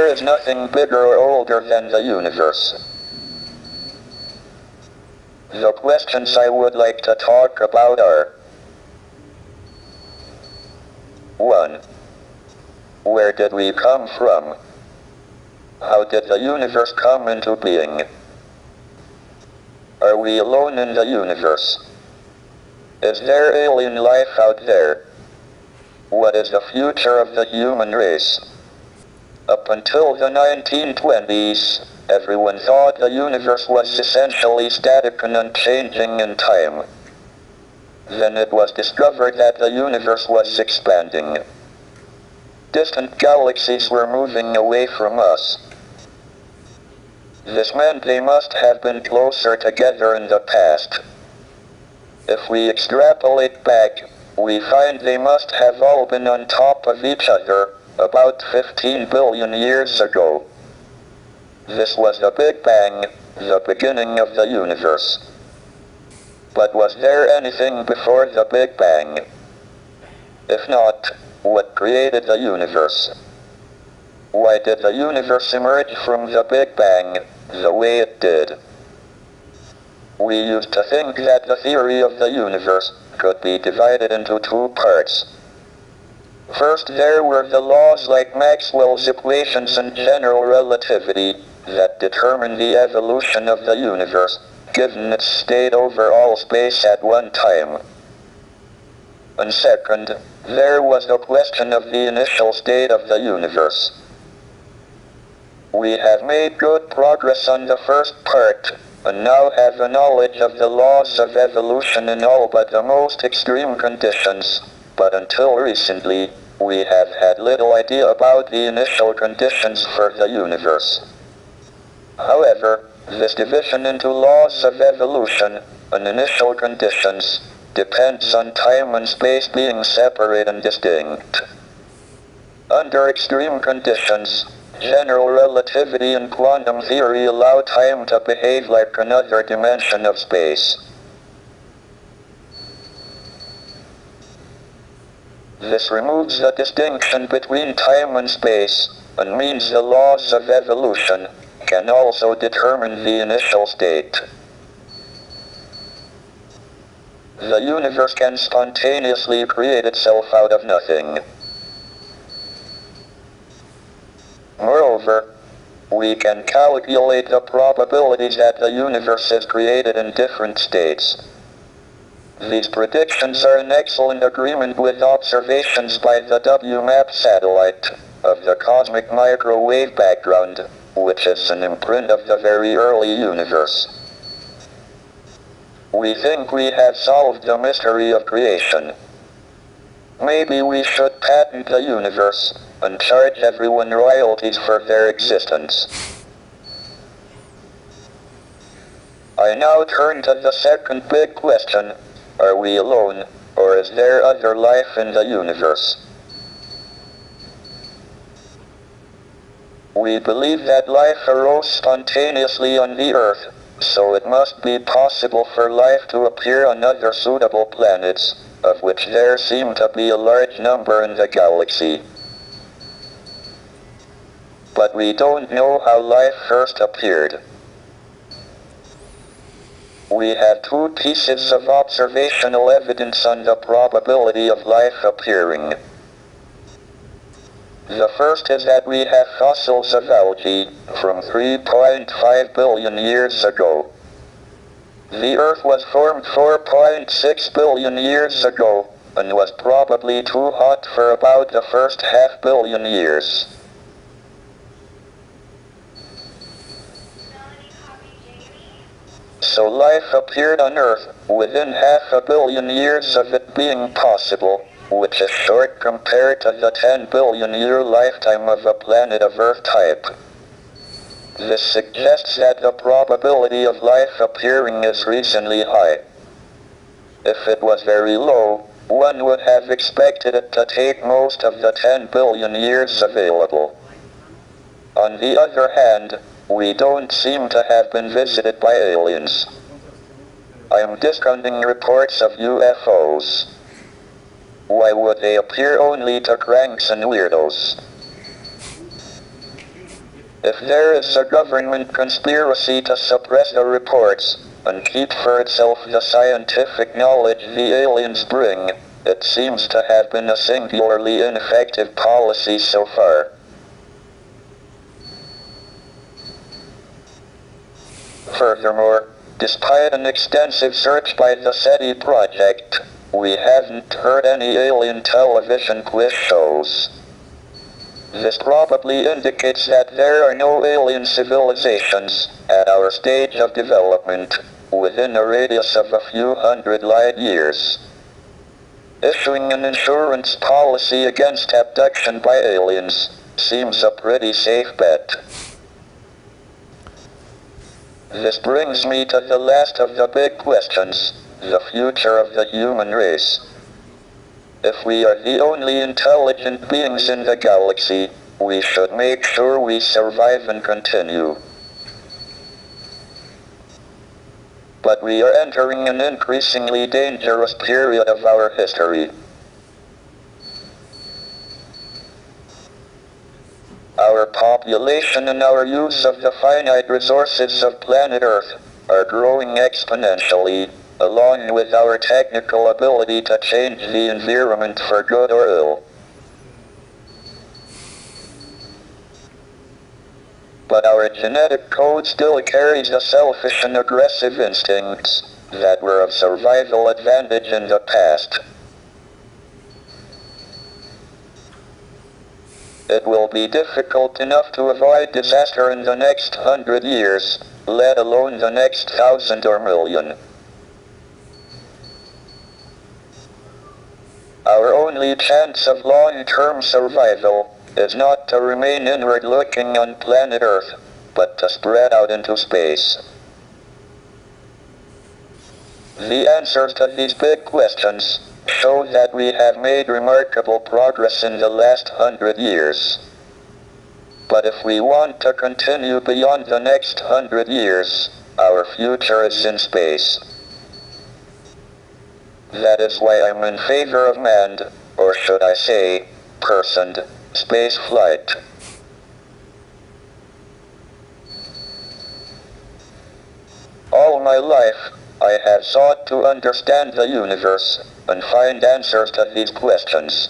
is nothing bigger or older than the universe. The questions I would like to talk about are: 1. Where did we come from? How did the universe come into being? Are we alone in the universe? Is there alien life out there? What is the future of the human race? Up until the 1920s, everyone thought the universe was essentially static and unchanging in time. Then it was discovered that the universe was expanding. Distant galaxies were moving away from us. This meant they must have been closer together in the past. If we extrapolate back, we find they must have all been on top of each other about 15 billion years ago. This was the Big Bang, the beginning of the universe. But was there anything before the Big Bang? If not, what created the universe? Why did the universe emerge from the Big Bang the way it did? We used to think that the theory of the universe could be divided into two parts. First, there were the laws like Maxwell's equations and general relativity that determine the evolution of the universe, given its state over all space at one time. And second, there was the question of the initial state of the universe. We have made good progress on the first part, and now have a knowledge of the laws of evolution in all but the most extreme conditions, but until recently, we have had little idea about the initial conditions for the universe. However, this division into laws of evolution and initial conditions depends on time and space being separate and distinct. Under extreme conditions, general relativity and quantum theory allow time to behave like another dimension of space. This removes the distinction between time and space, and means the laws of evolution can also determine the initial state. The universe can spontaneously create itself out of nothing. Moreover, we can calculate the probabilities that the universe is created in different states. These predictions are in excellent agreement with observations by the WMAP satellite of the cosmic microwave background, which is an imprint of the very early universe. We think we have solved the mystery of creation. Maybe we should patent the universe and charge everyone royalties for their existence. I now turn to the second big question: are we alone, or is there other life in the universe? We believe that life arose spontaneously on the Earth, so it must be possible for life to appear on other suitable planets, of which there seem to be a large number in the galaxy. But we don't know how life first appeared. We have two pieces of observational evidence on the probability of life appearing. The first is that we have fossils of algae from 3.5 billion years ago. The Earth was formed 4.6 billion years ago, and was probably too hot for about the first half billion years. So life appeared on Earth within half a billion years of it being possible, which is short compared to the 10 billion year lifetime of a planet of Earth type. This suggests that the probability of life appearing is reasonably high. If it was very low, one would have expected it to take most of the 10 billion years available. On the other hand, we don't seem to have been visited by aliens. I am discounting reports of UFOs. Why would they appear only to cranks and weirdos? If there is a government conspiracy to suppress the reports and keep for itself the scientific knowledge the aliens bring, it seems to have been a singularly ineffective policy so far. Furthermore, despite an extensive search by the SETI project, we haven't heard any alien television quiz shows. This probably indicates that there are no alien civilizations at our stage of development within a radius of a few hundred light years. Issuing an insurance policy against abduction by aliens seems a pretty safe bet. This brings me to the last of the big questions, the future of the human race. If we are the only intelligent beings in the galaxy, we should make sure we survive and continue. But we are entering an increasingly dangerous period of our history. Our population and our use of the finite resources of planet Earth are growing exponentially, along with our technical ability to change the environment for good or ill. But our genetic code still carries the selfish and aggressive instincts that were of survival advantage in the past. It will be difficult enough to avoid disaster in the next 100 years, let alone the next 1,000 or million. Our only chance of long-term survival is not to remain inward-looking on planet Earth, but to spread out into space. The answers to these big questions show that we have made remarkable progress in the last 100 years. But if we want to continue beyond the next 100 years, our future is in space. That is why I'm in favor of manned, or should I say, personed, space flight. All my life, I have sought to understand the universe and find answers to these questions.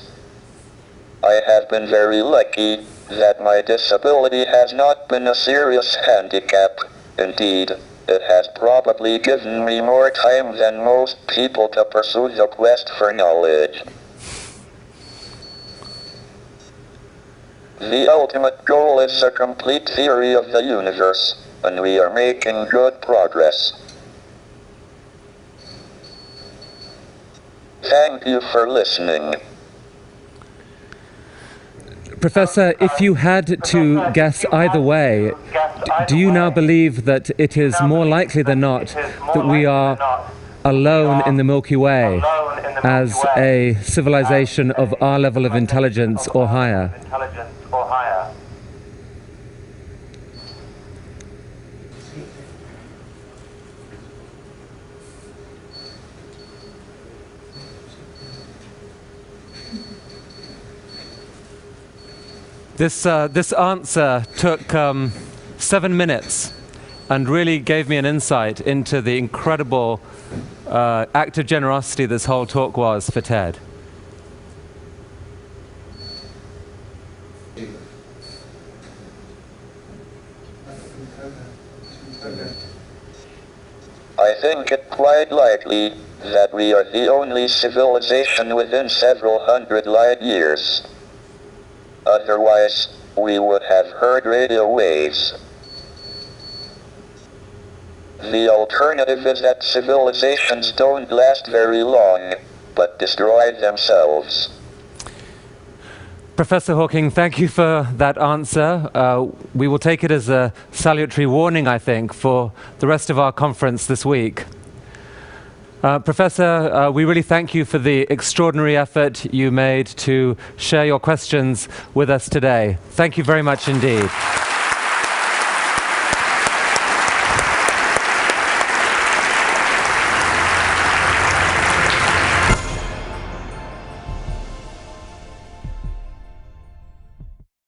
I have been very lucky that my disability has not been a serious handicap. Indeed, it has probably given me more time than most people to pursue the quest for knowledge. The ultimate goal is a complete theory of the universe, and we are making good progress. Thank you for listening. Professor, if you had to guess either way, do you now believe that it is more likely than not that we are alone in the Milky Way as a civilization of our level of intelligence or higher? This answer took 7 minutes and really gave me an insight into the incredible act of generosity this whole talk was for Ted. I think it quite likely that we are the only civilization within several hundred light years. Otherwise, we would have heard radio waves. The alternative is that civilizations don't last very long, but destroy themselves. Professor Hawking, thank you for that answer. We will take it as a salutary warning, I think, for the rest of our conference this week. Professor, we really thank you for the extraordinary effort you made to share your questions with us today. Thank you very much indeed.